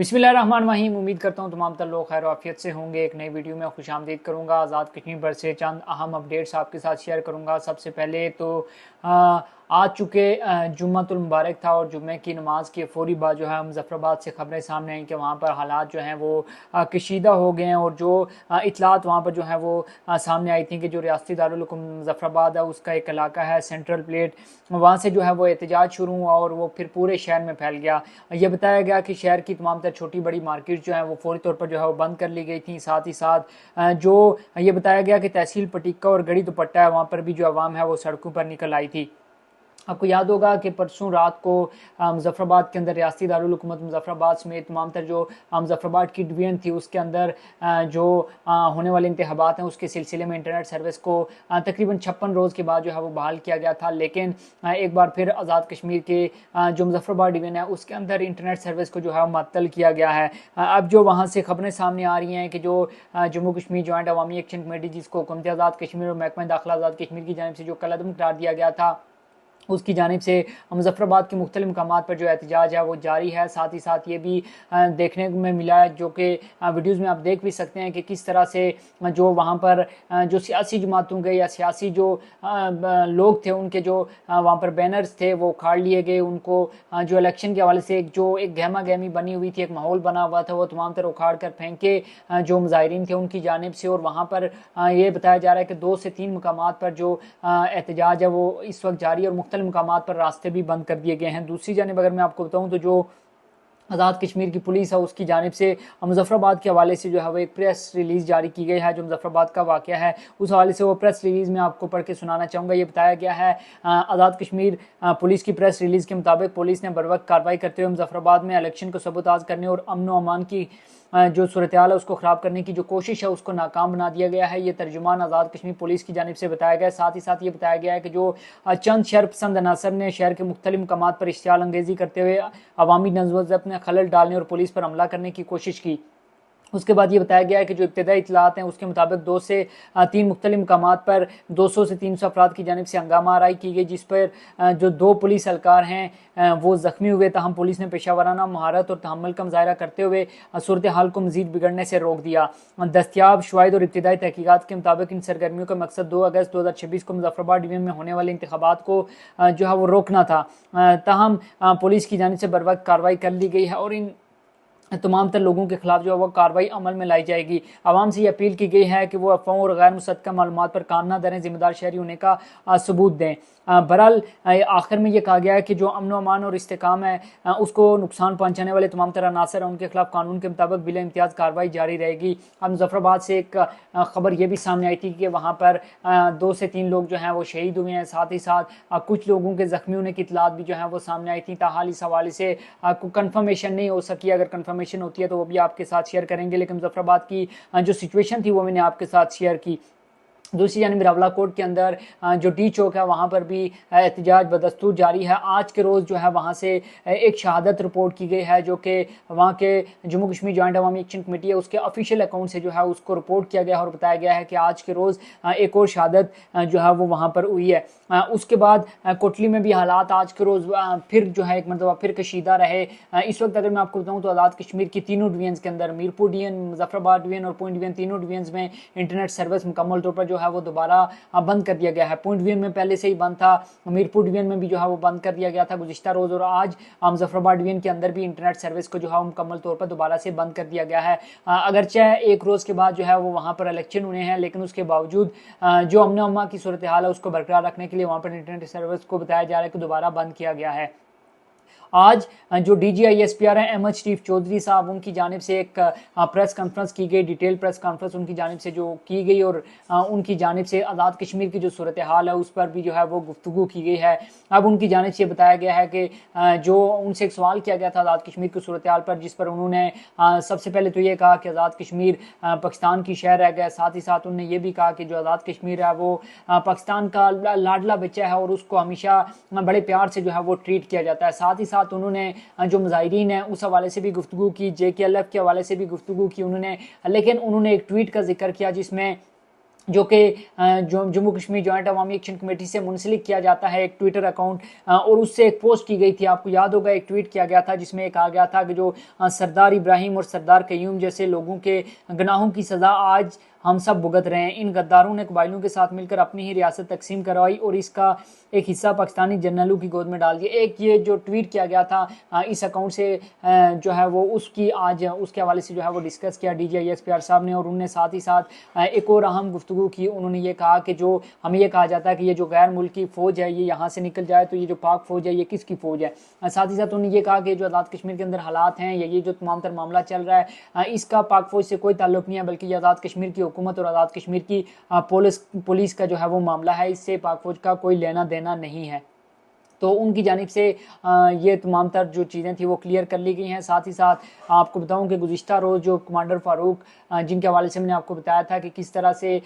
बिस्मिल्लाहिर्रहमानिर्रहीम। उम्मीद करता हूँ तमाम तर लोग खैर आफियत से होंगे। एक नई वीडियो में खुशामदीद करूँगा। आज़ाद कश्मीर पर से चंद अहम अपडेट्स आपके साथ शेयर करूँगा। सबसे पहले तो आ चुके जुम्मतुल मुबारक था और जुम्मे की नमाज के फ़ौरी बाद जो है मुज़फ़्फ़राबाद से ख़बरें सामने आई कि वहाँ पर हालात जो हैं वो कशीदा हो गए हैं। और जो इतलात वहाँ पर जो है वो सामने आई थी कि जो रियासती दारुल हुकूम मुज़फ़्फ़राबाद है उसका एक इलाका है सेंट्रल प्लेट, वहाँ से जो है वो एहतजाज शुरू हुआ और वो फिर पूरे शहर में फैल गया। ये बताया गया कि शहर की तमाम तर छोटी बड़ी मार्केट जो है वो फौरी तौर पर जो है वो बंद कर ली गई थी। साथ ही साथ जो ये बताया गया कि तहसील पटिक्का और गढ़ी दुपट्टा है वहाँ पर भी जो आवाम है वो सड़कों पर निकल आई थी। आपको याद होगा कि परसों रात को मुज़फ़्फ़राबाद के अंदर रियासती दारुल हुकूमत मुज़फ़्फ़राबाद समेत तमाम तर जो मुज़फ़्फ़राबाद की डिवीज़न थी उसके अंदर जो होने वाले इंतखाबात हैं उसके सिलसिले में इंटरनेट सर्विस को तकरीबन 56 रोज़ के बाद जो है वो बहाल किया गया था। लेकिन एक बार फिर आज़ाद कश्मीर के जो मुज़फ़्फ़राबाद डिवीज़न है उसके अंदर इंटरनेट सर्विस को जो है मुअत्तल किया गया है। अब जो वहाँ से खबरें सामने आ रही हैं कि जो जम्मू कश्मीर जॉइंट अवामी एक्शन कमेटी जिसको हुकूमत आज़ाद कश्मीर और महकमा दाखिला आज़ाद कश्मीर की जानिब से जो कलअदम करार दिया गया था उसकी जानिब से मुज़फ़्फ़राबाद के मुख्तलिफ़ मकामात पर जो एहतजाज है वो जारी है। साथ ही साथ ये भी देखने में मिला है जो कि वीडियोज़ में आप देख भी सकते हैं कि किस तरह से जो वहाँ पर जो सियासी जमातों के या सियासी जो लोग थे उनके जो वहाँ पर बैनर्स थे वो उखाड़ लिए गए। उनको जो इलेक्शन के हवाले से एक गहमा गहमी बनी हुई थी, एक माहौल बना हुआ था, वो तमाम तरह उखाड़ कर फेंके जो मुजाहिरीन थे उनकी जानिब से। और वहाँ पर ये बताया जा रहा है कि 2 से 3 मकामात पर जो एहतजाज है वो इस वक्त जारी और मुख्तलिफ मकामात पर रास्ते भी बंद कर दिए गए हैं। दूसरी जानिब अगर मैं आपको बताऊँ तो जो आज़ाद कश्मीर की पुलिस है उसकी जानिब से मुज़फ़्फ़राबाद के हवाले से जो है वो एक प्रेस रिलीज़ जारी की गई है। जो मुज़फ़्फ़राबाद का वाक़या है उस हवाले से वो प्रेस रिलीज़ में आपको पढ़ के सुनाना चाहूँगा। ये बताया गया है आज़ाद कश्मीर पुलिस की प्रेस रिलीज़ के मुताबिक पुलिस ने बरवक्त कार्रवाई करते हुए मुज़फ़्फ़राबाद में इलेक्शन को सबूताज़ करने और अमन व अमान की जो सूरत हाल है उसको ख़राब करने की जो कोशिश है उसको नाकाम बना दिया गया है। ये तर्जुमान आज़ाद कश्मीर पुलिस की जानिब से बताया गया है। साथ ही साथ ये बताया गया है कि जो चंद शहर पसंद अनासर ने शहर के मुख्तलिफ मकामात पर इश्तियाल अंगेज़ी करते हुए अवामी नज़्म व ज़ब्त में खलल डालने और पुलिस पर हमला करने की कोशिश की। उसके बाद ये बताया गया है कि जो इब्तदाई इतलात हैं उसके मुताबिक 2 से 3 मुख्तलिफ मकामात पर 200 से 300 अफराद की जानिब से हंगामा आराई की गई, जिस पर जो 2 पुलिस एहलकार हैं वो ज़ख्मी हुए। तहम पुलिस ने पेशावराना महारत और तहम्मुल का मुज़ाहरा करते हुए सूरत हाल को मज़ीद बिगड़ने से रोक दिया। दस्तियाब शवाहिद और इब्तदाई तहकीकात के मुताबिक इन सरगर्मियों का मकसद 2 अगस्त 2026 को मुज़फ़्फ़राबाद डिवीज़न में होने वाले इंतखाबात को जो है वो रोकना था। ताहम पुलिस की जानिब से बरवक्त कार्रवाई कर ली गई है और इन तमाम तर लोगों के खिलाफ जो है वो कार्रवाई अमल में लाई जाएगी। आवाम से ये अपील की गई है कि वो अफवाहों और गैर मुसद्दक़ा मालूमात पर काम न धरें, जिम्मेदार शहरी होने का सबूत दें। बहरहाल आखिर में ये कहा गया है कि जो अमन अमान और इस्तेकाम है उसको नुकसान पहुँचाने वाले तमाम तरह अनासर हैं उनके खिलाफ कानून के मुताबिक बिला इम्तियाज़ कार्रवाई जारी रहेगी। अब मुज़फ़्फ़राबाद से एक खबर ये भी सामने आई थी कि वहाँ पर 2 से 3 लोग जो हैं वो शहीद हुए हैं। साथ ही साथ कुछ लोगों के ज़ख्मी होने की इतलात भी जो है वो सामने आई थी। ताहाल इस हवाले से कन्फर्मेशन नहीं हो सकी। अगर कन्फर्मेशन होती है तो वो भी आपके साथ शेयर करेंगे। लेकिन मुज़फ़्फ़राबाद की जो सिचुएशन थी वो मैंने आपके साथ शेयर की। दूसरी जानिब रावला कोट के अंदर जो डी चौक है वहाँ पर भी एहतजाज बदस्तूर जारी है। आज के रोज़ जो है वहाँ से एक शहादत रिपोर्ट की गई है जो कि वहाँ के जम्मू कश्मीर जॉइंट अवामी एक्शन कमेटी है उसके ऑफिशियल अकाउंट से जो है उसको रिपोर्ट किया गया और बताया गया है कि आज के रोज़ एक और शहादत जो है वो वहाँ पर हुई है। उसके बाद कोटली में भी हालात आज के रोज़ फिर जो है एक मतलब फिर कशीदा रहे। इस वक्त अगर मैं आपको बताऊँ तो आज़ाद कश्मीर की तीनों डिवीजन के अंदर मीरपुर डिवीजन, मुज़फ़्फ़राबाद डिवीजन और पुंछ डिवीजन तीनों डिवीजन में इंटरनेट सर्विस मुकम्मल तौर पर जो है वो दोबारा बंद कर दिया गया है। पुंछ डिवीजन में पहले से ही बंद था, मीरपुर डिवीजन में भी जो है वो बंद कर दिया गया था गुज़िश्ता रोज़। और आज मुज़फ़्फ़राबाद डिवीजन के अंदर भी इंटरनेट सर्विस को जो है मुकम्मल तौर पर दोबारा से बंद कर दिया गया है। अगरचे एक रोज़ के बाद जो है वो वहाँ पर इलेक्शन हुए हैं लेकिन उसके बावजूद जो अमन अमा की सूरत हाल है उसको बरकरार रखने के लिए वहाँ पर इंटरनेट सर्विस को बताया जा रहा है कि दोबारा बंद किया गया है। आज जो DGISPR है अहमद शरीफ चौधरी साहब उनकी जानिब से एक प्रेस कॉन्फ्रेंस की गई, डिटेल प्रेस कॉन्फ्रेंस उनकी जानिब से जो की गई और उनकी जानिब से आज़ाद कश्मीर की जो सूरत हाल है उस पर भी जो है वो गुफ्तगू की गई है। अब उनकी जानिब से बताया गया है कि जो उनसे एक सवाल किया गया था आज़ाद कश्मीर की सूरत हाल पर, जिस पर उन्होंने सबसे पहले तो ये कहा कि आज़ाद कश्मीर पाकिस्तान की शहर रह गया। साथ ही साथ उन्होंने ये भी कहा कि जो आज़ाद कश्मीर है वो पाकिस्तान का लाडला बच्चा है और उसको हमेशा बड़े प्यार से जो है वो ट्रीट किया जाता है। साथ ही साथ उन्होंने जो मुजाहिरीन है उस हवाले से भी गुफ्तगू की, JKLF के हवाले से भी गुफ्तगू की उन्होंने। लेकिन उन्होंने एक ट्वीट का जिक्र किया जिसमें जो कि जो जम्मू कश्मीर जॉइंट अवामी एक्शन कमेटी से मुंसलिक किया जाता है, एक ट्विटर अकाउंट, और उससे एक पोस्ट की गई थी। आपको याद होगा एक ट्वीट किया गया था जिसमें कहा गया था कि जो सरदार इब्राहिम और सरदार कयूम जैसे लोगों के गुनाहों की सज़ा आज हम सब भुगत रहे हैं। इन गद्दारों ने कबाइलों के साथ मिलकर अपनी ही रियासत तकसीम करवाई और इसका एक हिस्सा पाकिस्तानी जर्नलों की गोद में डाल दिया। एक ये जो ट्वीट किया गया था इस अकाउंट से जो है वो उसकी आज उसके हवाले से जो है वो डिस्कस किया DGISPR साहब ने, और उन्होंने साथ ही साथ एक और अहम गुफ्तगू की। उन्होंने ये कहा कि जो हमें ये कहा जाता है कि ये जो गैर मुल्की फ़ौज है ये यहाँ से निकल जाए, तो ये जो पाक फ़ौज है ये किसकी फ़ौज है। साथ ही साथ उन्होंने ये कहा कि जो आज़ाद कश्मीर के अंदर हालात हैं या ये जो तमाम तर मामला चल रहा है इसका पाक फ़ौज से कोई ताल्लुक नहीं है, बल्कि ये आज़ाद कश्मीर की हुकूमत और आज़ाद कश्मीर की पुलिस का जो है वो मामला है। इससे पाक फ़ौज का कोई लेना देना नहीं है। तो उनकी जानिब से ये तमाम तर जो चीज़ें थी वो क्लियर कर ली गई हैं। साथ ही साथ आपको बताऊं कि गुज़िश्ता रोज़ जो कमांडर फ़ारूक जिनके हवाले से मैंने आपको बताया था कि किस तरह से